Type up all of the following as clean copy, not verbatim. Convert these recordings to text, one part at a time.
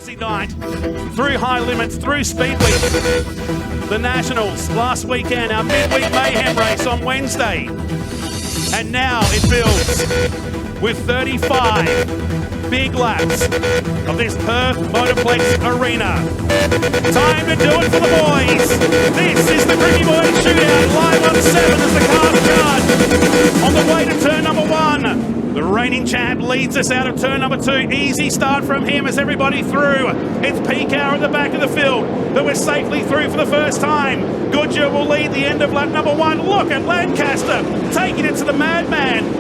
Wednesday night, through high limits, through speed week. The Nationals last weekend, our midweek mayhem race on Wednesday. And now it builds with 35 big laps of this Perth Motorplex arena. Time to do it for the boys. This is the Krikke Boys Shootout live on 7 as the cars charge. On the way to turn number 1. The reigning champ leads us out of turn number 2. Easy start from him as everybody through. It's Peak Hour at the back of the field, but we're safely through for the first time. Goodyear will lead the end of lap number 1. Look at Lancaster taking it to the madman.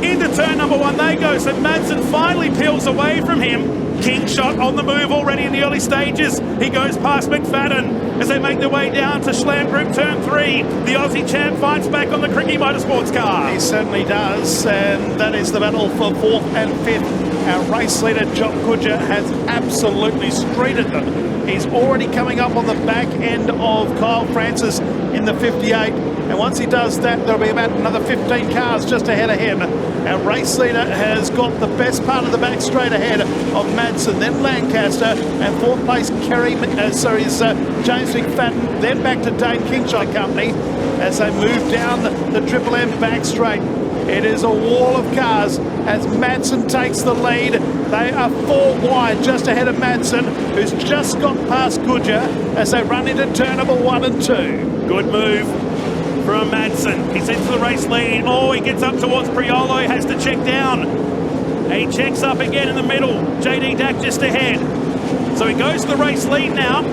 Into turn number 1 they go, so Madsen finally peels away from him. King Shot on the move already in the early stages. He goes past McFadden as they make their way down to Schlam Group turn 3. The Aussie champ fights back on the Krikke Motorsports car. He certainly does, and that is the battle for 4th and 5th. Our race leader, Jock Goodyear, has absolutely streeted them. He's already coming up on the back end of Kyle Francis in the 58. And once he does that, there'll be about another 15 cars just ahead of him. Our race leader has got the best part of the back straight ahead of Madsen, then Lancaster, and 4th place James McFadden, then back to Dane Kingshot Company as they move down the Triple M back straight. It is a wall of cars as Madsen takes the lead. They are 4 wide just ahead of Madsen, who's just got past Goodyear as they run into turn number 1 and 2. Good move from Madsen. He's into the race lead. Oh, he gets up towards Priolo, has to check down. He checks up again in the middle. JD Dack just ahead. So he goes to the race lead now.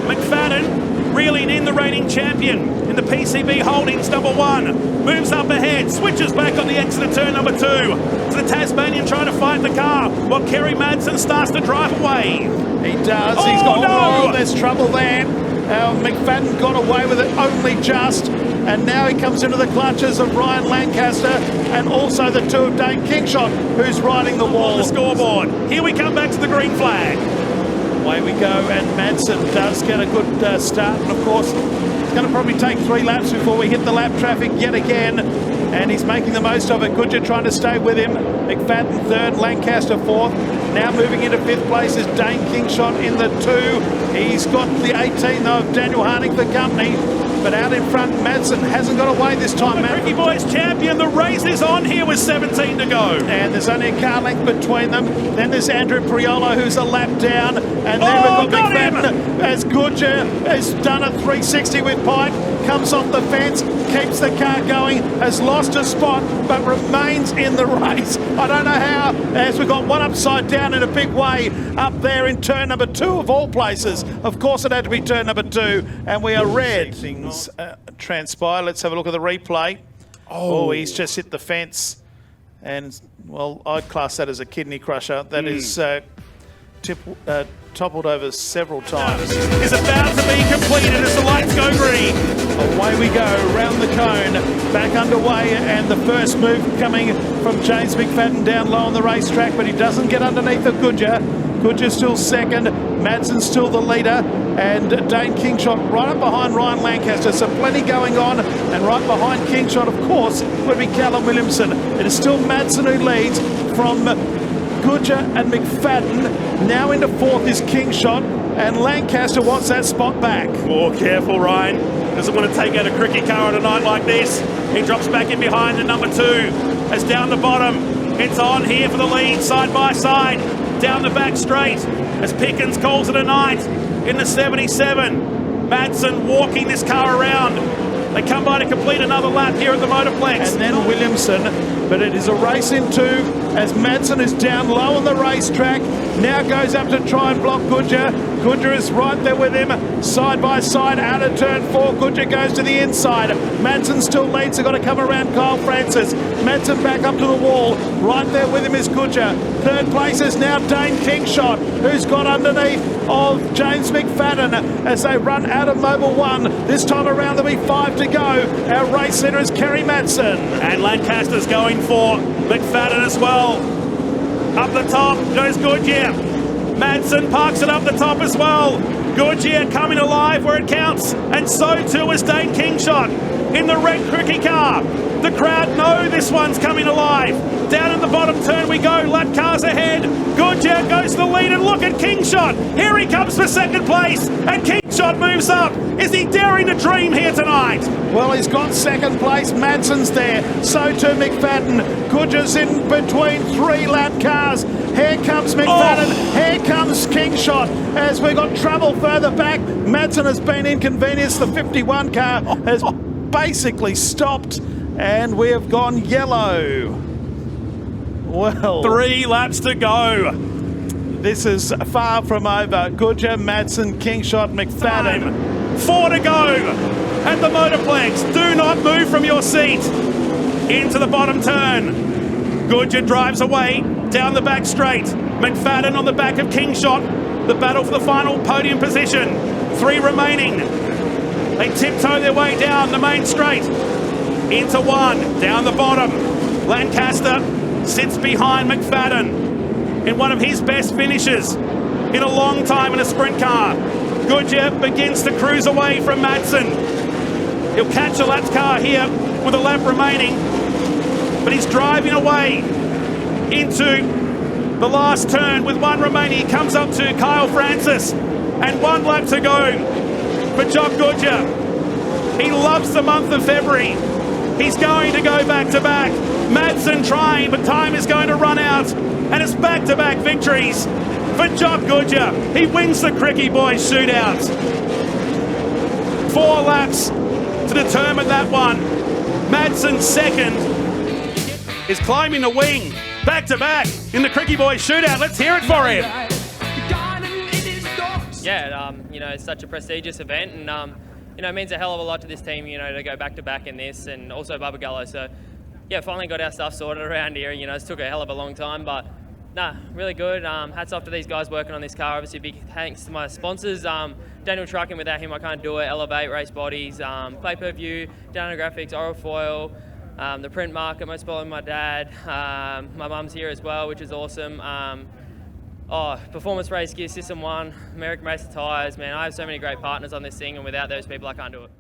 McFadden reeling in the reigning champion in the PCB Holdings number 1. Moves up ahead, switches back on the exit of turn number 2. To the Tasmanian trying to fight the car while Kerry Madsen starts to drive away. He does. Oh, He's got, no! There's trouble there. McFadden got away with it only just. And now he comes into the clutches of Ryan Lancaster and also the 2 of Dane Kingshot, who's riding the wall. The scoreboard. Here we come back to the green flag. Away we go, and Madsen does get a good start. And of course, it's going to probably take 3 laps before we hit the lap traffic yet again. And he's making the most of it. Goodyear trying to stay with him. McFadden 3rd, Lancaster 4th. Now moving into 5th place is Dane Kingshot in the 2. He's got the 18 though of Daniel Harning for company. But out in front, Madsen hasn't got away this time. The Krikke Boys champion, the race is on here with 17 to go. And there's only a car length between them. Then there's Andrew Priolo, who's a lap down. And then we've got McFadden as Goodyear has done a 360 with Pike. Comes off the fence, keeps the car going, has lost a spot, but remains in the race. I don't know how, as we've got one upside down in a big way up there in turn number 2 of all places. Of course it had to be turn number 2, and we are red. Things transpire. Let's have a look at the replay. Oh, he's just hit the fence. And, well, I'd class that as a kidney crusher. That is toppled over several times. Is about to be completed as the lights go green. Away we go, round the cone, back underway, and the first move coming from James McFadden down low on the racetrack, but he doesn't get underneath of Goodyear. Goodyear still 2nd, Madsen still the leader, and Dane Kingshot right up behind Ryan Lancaster, so plenty going on, and right behind Kingshot, of course, would be Callum Williamson. It is still Madsen who leads from Goodyear and McFadden. Now into 4th is Kingshot, and Lancaster wants that spot back. Oh, careful, Ryan. Doesn't want to take out a Krikke car on a night like this. He drops back in behind the number 2. As down the bottom, it's on here for the lead, side by side. Down the back straight, as Pickens calls it a night in the 77. Madsen walking this car around. They come by to complete another lap here at the Motorplex. And then Williamson, but it is a race in 2 as Madsen is down low on the racetrack. Now goes up to try and block Goodyear. Goodyear is right there with him, side by side, out of turn 4. Goodyear goes to the inside. Madsen still leads, they've got to come around Kyle Francis. Madsen back up to the wall. Right there with him is Goodyear. 3rd place is now Dane Kingshot, who's got underneath of James McFadden as they run out of Mobile 1. This time around there'll be 5 to go. Our race leader is Kerry Madsen. And Lancaster's going for McFadden as well. Up the top goes Goodyear. Madsen parks it up the top as well. Goodyear coming alive where it counts, and so too is Dane Kingshot in the red Krikke car. The crowd know this one's coming alive. Down in the bottom turn we go, lap cars ahead. Goodyear goes to the lead, and look at Kingshot. Here he comes for second place, and Kingshot moves up. Is he daring to dream here tonight? Well, he's got second place. Madsen's there. So too McFadden. Goodyear's in between 3 lap cars. Here comes McFadden. Here comes Kingshot. As we've got trouble further back, Madsen has been inconvenienced. The 51 car has basically stopped, and we have gone yellow. Well, 3 laps to go. This is far from over. Goodyear, Madsen, Kingshot, McFadden. 4 to go at the Motorplex. Do not move from your seat. Into the bottom turn. Goodyear drives away down the back straight. McFadden on the back of Kingshot. The battle for the final podium position. 3 remaining. They tiptoe their way down the main straight. Into 1, down the bottom. Lancaster sits behind McFadden in one of his best finishes in a long time in a sprint car. Goodyear begins to cruise away from Madsen. He'll catch a lap car here with a lap remaining, but he's driving away into the last turn with 1 remaining. He comes up to Kyle Francis, and 1 lap to go for Jock Goodyear. He loves the month of February. He's going to go back-to-back. Madsen trying, but time is going to run out, and it's back-to-back victories for Jock Goodyear. He wins the Krikke Boys Shootout. 4 laps to determine that one. Madsen second is climbing the wing, back-to-back in the Krikke Boys Shootout. Let's hear it for him. Yeah, you know, it's such a prestigious event, and you know, it means a hell of a lot to this team, you know, to go back-to-back in this, and also Bubba. So, yeah, finally got our stuff sorted around here. You know, it's took a hell of a long time, but nah, really good. Hats off to these guys working on this car. Obviously, big thanks to my sponsors. Daniel Trucking, without him I can't do it. Elevate, Race Bodies, Pay-Per-View, Dano Graphics, Orofoil, the print market, most probably my dad. My mum's here as well, which is awesome. Performance Race Gear, System 1, American Racer Tyres, man, I have so many great partners on this thing, and without those people I can't do it.